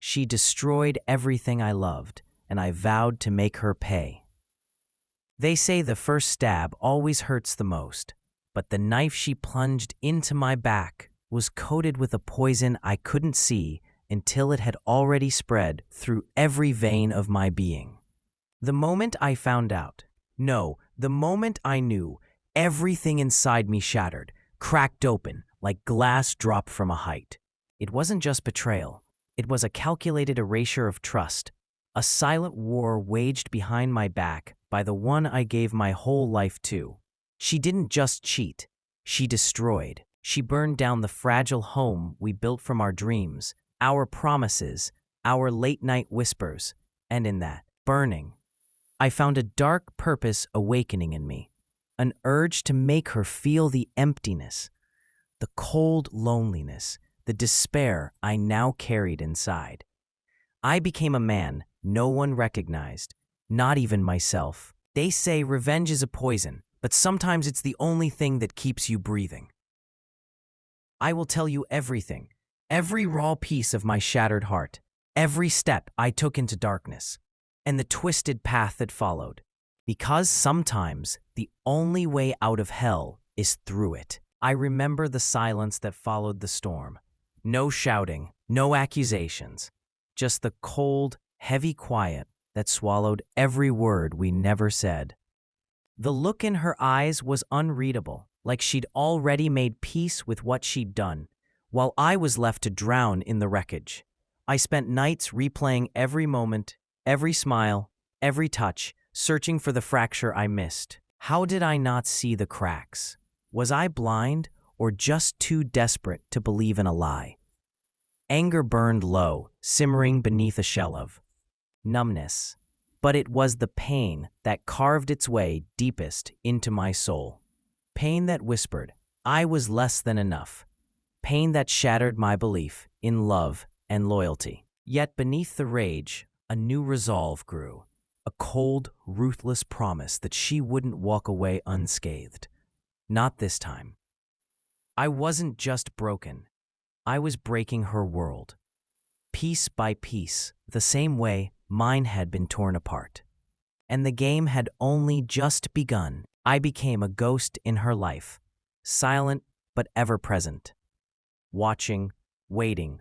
She destroyed everything I loved, and I vowed to make her pay. They say the first stab always hurts the most, but the knife she plunged into my back was coated with a poison I couldn't see until it had already spread through every vein of my being. The moment I found out, no, the moment I knew, everything inside me shattered, cracked open, like glass dropped from a height. It wasn't just betrayal. It was a calculated erasure of trust, a silent war waged behind my back by the one I gave my whole life to. She didn't just cheat. She destroyed. She burned down the fragile home we built from our dreams, our promises, our late-night whispers, and in that burning, I found a dark purpose awakening in me, an urge to make her feel the emptiness, the cold loneliness, the despair I now carried inside. I became a man no one recognized, not even myself. They say revenge is a poison, but sometimes it's the only thing that keeps you breathing. I will tell you everything, every raw piece of my shattered heart, every step I took into darkness, and the twisted path that followed. Because sometimes the only way out of hell is through it. I remember the silence that followed the storm. No shouting, no accusations, just the cold, heavy quiet that swallowed every word we never said. The look in her eyes was unreadable, like she'd already made peace with what she'd done, while I was left to drown in the wreckage. I spent nights replaying every moment, every smile, every touch, searching for the fracture I missed. How did I not see the cracks? Was I blind or just too desperate to believe in a lie? Anger burned low, simmering beneath a shell of numbness. But it was the pain that carved its way deepest into my soul. Pain that whispered, I was less than enough. Pain that shattered my belief in love and loyalty. Yet beneath the rage, a new resolve grew. A cold, ruthless promise that she wouldn't walk away unscathed. Not this time. I wasn't just broken. I was breaking her world. Piece by piece, the same way mine had been torn apart. And the game had only just begun. I became a ghost in her life, silent but ever present. Watching, waiting,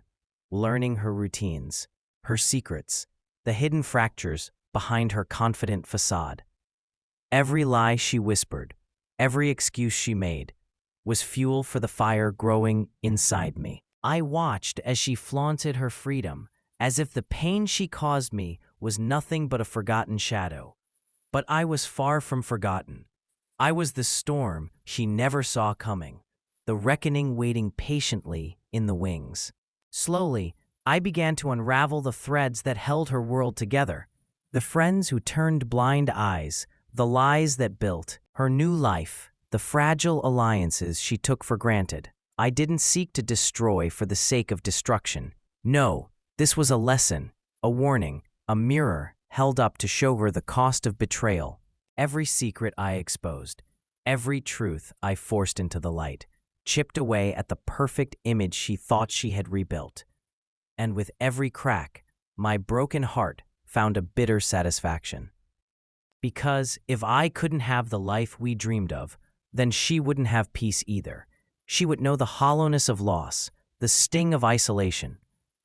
learning her routines, her secrets, the hidden fractures behind her confident facade. Every lie she whispered, every excuse she made, was fuel for the fire growing inside me. I watched as she flaunted her freedom, as if the pain she caused me was nothing but a forgotten shadow. But I was far from forgotten. I was the storm she never saw coming, the reckoning waiting patiently in the wings. Slowly, I began to unravel the threads that held her world together. The friends who turned blind eyes, the lies that built her new life, the fragile alliances she took for granted. I didn't seek to destroy for the sake of destruction. No, this was a lesson, a warning, a mirror held up to show her the cost of betrayal. Every secret I exposed, every truth I forced into the light, chipped away at the perfect image she thought she had rebuilt. And with every crack, my broken heart found a bitter satisfaction. Because if I couldn't have the life we dreamed of, then she wouldn't have peace either. She would know the hollowness of loss, the sting of isolation,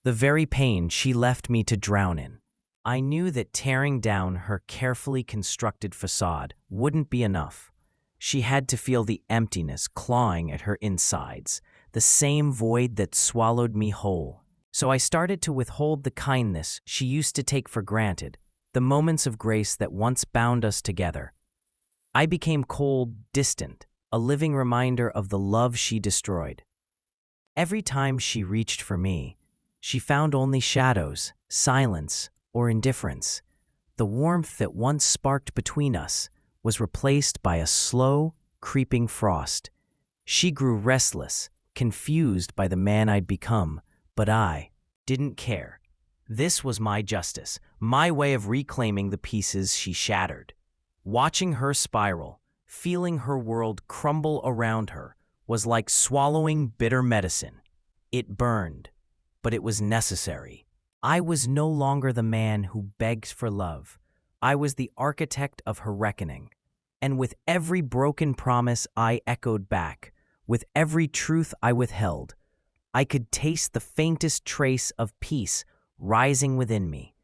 the very pain she left me to drown in. I knew that tearing down her carefully constructed facade wouldn't be enough. She had to feel the emptiness clawing at her insides, the same void that swallowed me whole. So I started to withhold the kindness she used to take for granted, the moments of grace that once bound us together. I became cold, distant, a living reminder of the love she destroyed. Every time she reached for me, she found only shadows, silence, or indifference. The warmth that once sparked between us was replaced by a slow, creeping frost. She grew restless, confused by the man I'd become, but I didn't care. This was my justice, my way of reclaiming the pieces she shattered. Watching her spiral, feeling her world crumble around her, was like swallowing bitter medicine. It burned, but it was necessary. I was no longer the man who begs for love. I was the architect of her reckoning. And with every broken promise I echoed back, with every truth I withheld, I could taste the faintest trace of peace rising within me.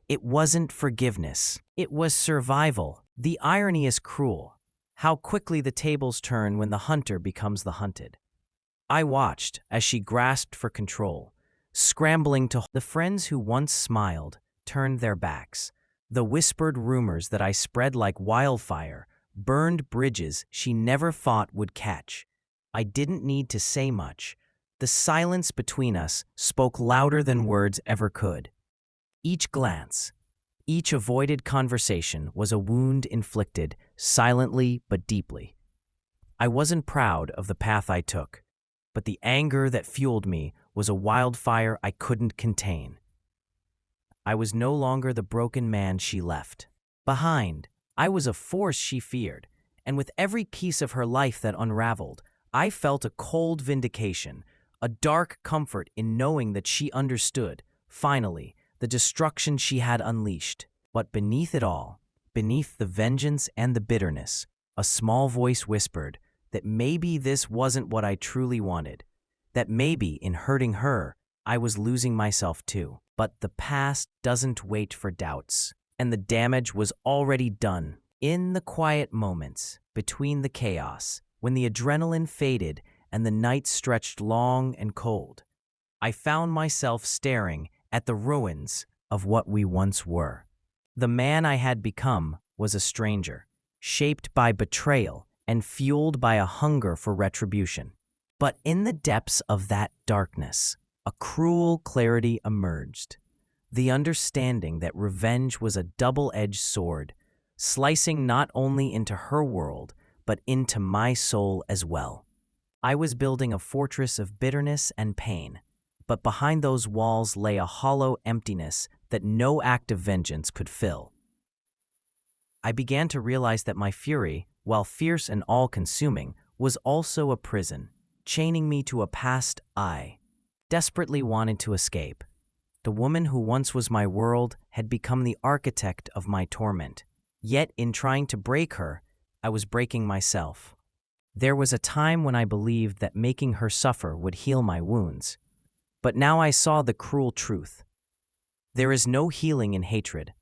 It wasn't forgiveness. It was survival. The irony is cruel. How quickly the tables turn when the hunter becomes the hunted. I watched as she grasped for control, scrambling to the friends who once smiled turned their backs. The whispered rumors that I spread like wildfire burned bridges she never thought would catch. I didn't need to say much. The silence between us spoke louder than words ever could. Each glance, each avoided conversation was a wound inflicted silently but deeply. I wasn't proud of the path I took, but the anger that fueled me was a wildfire I couldn't contain. I was no longer the broken man she left behind. I was a force she feared, and with every piece of her life that unraveled, I felt a cold vindication, a dark comfort in knowing that she understood, finally, the destruction she had unleashed. But beneath it all, beneath the vengeance and the bitterness, a small voice whispered that maybe this wasn't what I truly wanted, that maybe in hurting her, I was losing myself too. But the past doesn't wait for doubts, and the damage was already done. In the quiet moments between the chaos, when the adrenaline faded and the night stretched long and cold, I found myself staring at the ruins of what we once were. The man I had become was a stranger, shaped by betrayal and fueled by a hunger for retribution. But in the depths of that darkness, a cruel clarity emerged. The understanding that revenge was a double-edged sword, slicing not only into her world, but into my soul as well. I was building a fortress of bitterness and pain, but behind those walls lay a hollow emptiness that no act of vengeance could fill. I began to realize that my fury, while fierce and all-consuming, was also a prison, chaining me to a past I desperately wanted to escape. The woman who once was my world had become the architect of my torment. Yet in trying to break her, I was breaking myself. There was a time when I believed that making her suffer would heal my wounds. But now I saw the cruel truth. There is no healing in hatred,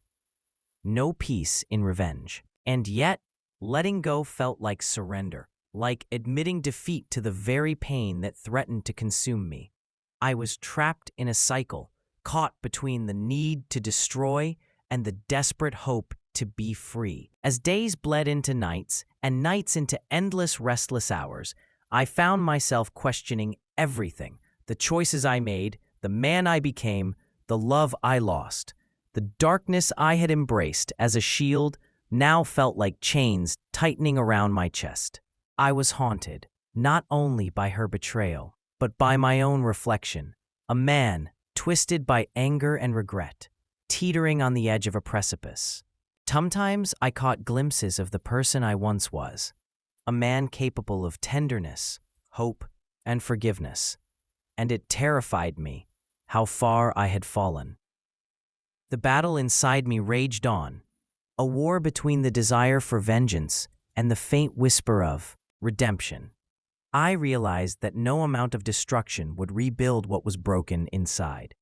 no peace in revenge. And yet, letting go felt like surrender, like admitting defeat to the very pain that threatened to consume me. I was trapped in a cycle, caught between the need to destroy and the desperate hope to be free. As days bled into nights and nights into endless restless hours, I found myself questioning everything: the choices I made, the man I became, the love I lost. The darkness I had embraced as a shield now felt like chains tightening around my chest. I was haunted, not only by her betrayal, but by my own reflection, a man twisted by anger and regret, teetering on the edge of a precipice. Sometimes I caught glimpses of the person I once was, a man capable of tenderness, hope, and forgiveness, and it terrified me how far I had fallen. The battle inside me raged on, a war between the desire for vengeance and the faint whisper of redemption. I realized that no amount of destruction would rebuild what was broken inside.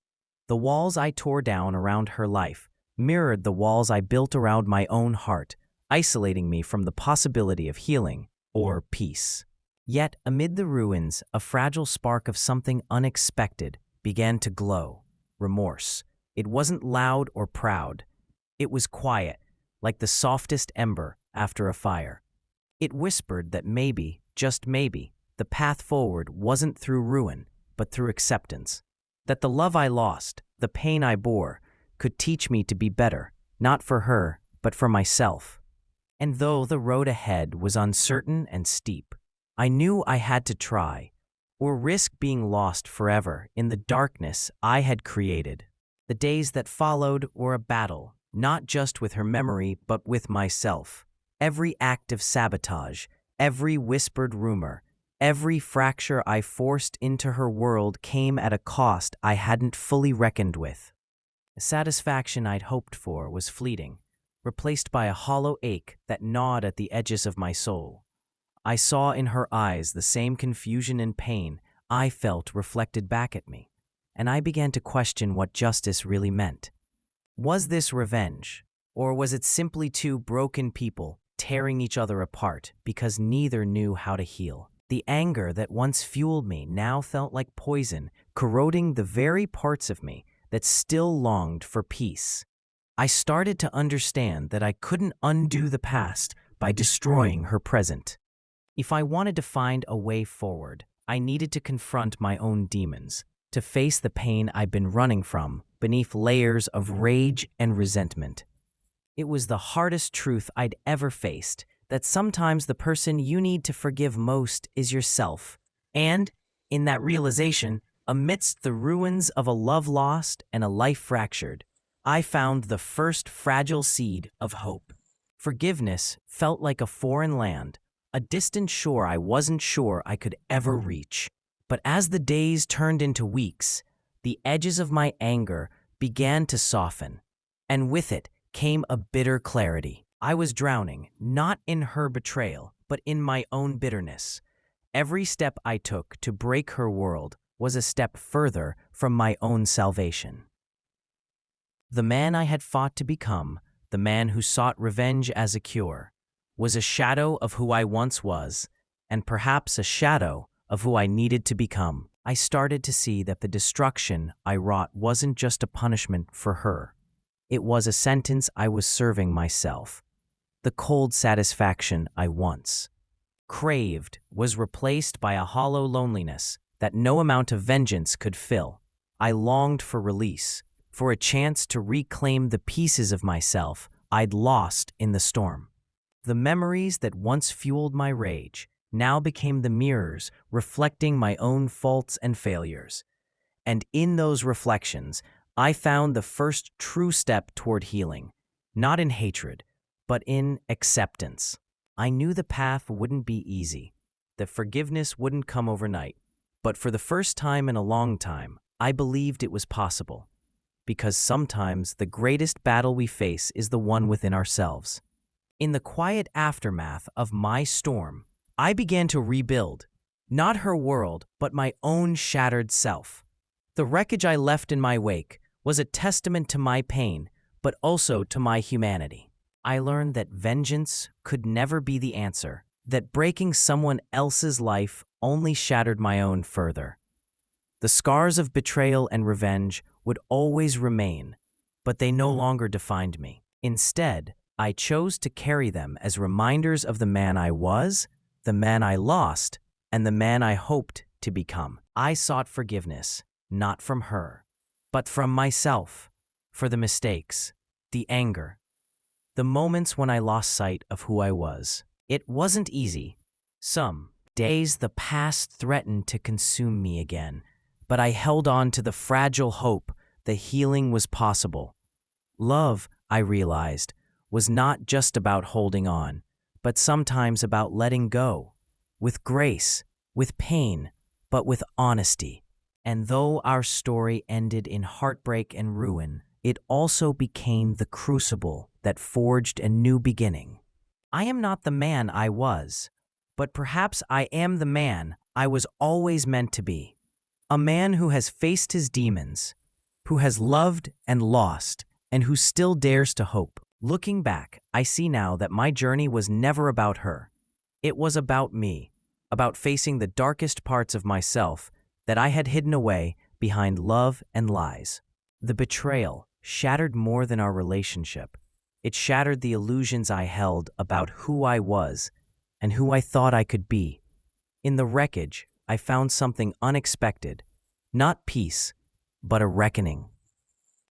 The walls I tore down around her life mirrored the walls I built around my own heart, isolating me from the possibility of healing or peace. Yet, amid the ruins, a fragile spark of something unexpected began to glow: remorse. It wasn't loud or proud. It was quiet, like the softest ember after a fire. It whispered that maybe, just maybe, the path forward wasn't through ruin, but through acceptance. That the love I lost, the pain I bore, could teach me to be better, not for her, but for myself. And though the road ahead was uncertain and steep, I knew I had to try, or risk being lost forever in the darkness I had created. The days that followed were a battle, not just with her memory, but with myself. Every act of sabotage, every whispered rumor, every fracture I forced into her world came at a cost I hadn't fully reckoned with. The satisfaction I'd hoped for was fleeting, replaced by a hollow ache that gnawed at the edges of my soul. I saw in her eyes the same confusion and pain I felt reflected back at me, and I began to question what justice really meant. Was this revenge, or was it simply two broken people tearing each other apart because neither knew how to heal? The anger that once fueled me now felt like poison, corroding the very parts of me that still longed for peace. I started to understand that I couldn't undo the past by destroying her present. If I wanted to find a way forward, I needed to confront my own demons, to face the pain I'd been running from beneath layers of rage and resentment. It was the hardest truth I'd ever faced, that sometimes the person you need to forgive most is yourself. And, in that realization, amidst the ruins of a love lost and a life fractured, I found the first fragile seed of hope. Forgiveness felt like a foreign land, a distant shore I wasn't sure I could ever reach. But as the days turned into weeks, the edges of my anger began to soften, and with it came a bitter clarity. I was drowning, not in her betrayal, but in my own bitterness. Every step I took to break her world was a step further from my own salvation. The man I had fought to become, the man who sought revenge as a cure, was a shadow of who I once was, and perhaps a shadow of who I needed to become. I started to see that the destruction I wrought wasn't just a punishment for her. It was a sentence I was serving myself. The cold satisfaction I once craved was replaced by a hollow loneliness that no amount of vengeance could fill. I longed for release, for a chance to reclaim the pieces of myself I'd lost in the storm. The memories that once fueled my rage now became the mirrors reflecting my own faults and failures. And in those reflections, I found the first true step toward healing, not in hatred, but in acceptance. I knew the path wouldn't be easy, that forgiveness wouldn't come overnight, but for the first time in a long time, I believed it was possible. Because sometimes the greatest battle we face is the one within ourselves. In the quiet aftermath of my storm, I began to rebuild, not her world, but my own shattered self. The wreckage I left in my wake was a testament to my pain, but also to my humanity. I learned that vengeance could never be the answer, that breaking someone else's life only shattered my own further. The scars of betrayal and revenge would always remain, but they no longer defined me. Instead, I chose to carry them as reminders of the man I was, the man I lost, and the man I hoped to become. I sought forgiveness, not from her, but from myself, for the mistakes, the anger, the moments when I lost sight of who I was. It wasn't easy. Some days the past threatened to consume me again, but I held on to the fragile hope that healing was possible. Love, I realized, was not just about holding on, but sometimes about letting go, with grace, with pain, but with honesty. And though our story ended in heartbreak and ruin, it also became the crucible that forged a new beginning. I am not the man I was, but perhaps I am the man I was always meant to be. A man who has faced his demons, who has loved and lost, and who still dares to hope. Looking back, I see now that my journey was never about her. It was about me, about facing the darkest parts of myself that I had hidden away behind love and lies. The betrayal shattered more than our relationship. It shattered the illusions I held about who I was and who I thought I could be. In the wreckage, I found something unexpected, not peace, but a reckoning.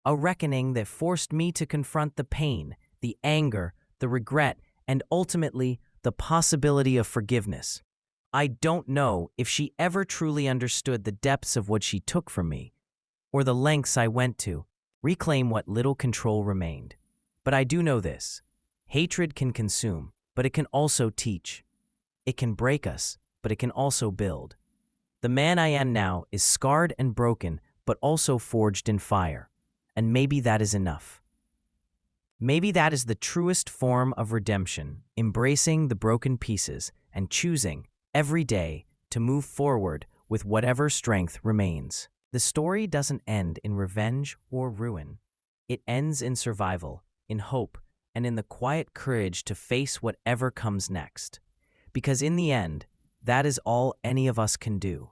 A reckoning that forced me to confront the pain, the anger, the regret, and ultimately the possibility of forgiveness. I don't know if she ever truly understood the depths of what she took from me, or the lengths I went to reclaim what little control remained. But I do know this: hatred can consume, but it can also teach. It can break us, but it can also build. The man I am now is scarred and broken, but also forged in fire. and maybe that is enough. Maybe that is the truest form of redemption, embracing the broken pieces and choosing, every day, to move forward with whatever strength remains. The story doesn't end in revenge or ruin. It ends in survival, in hope, and in the quiet courage to face whatever comes next. Because in the end, that is all any of us can do.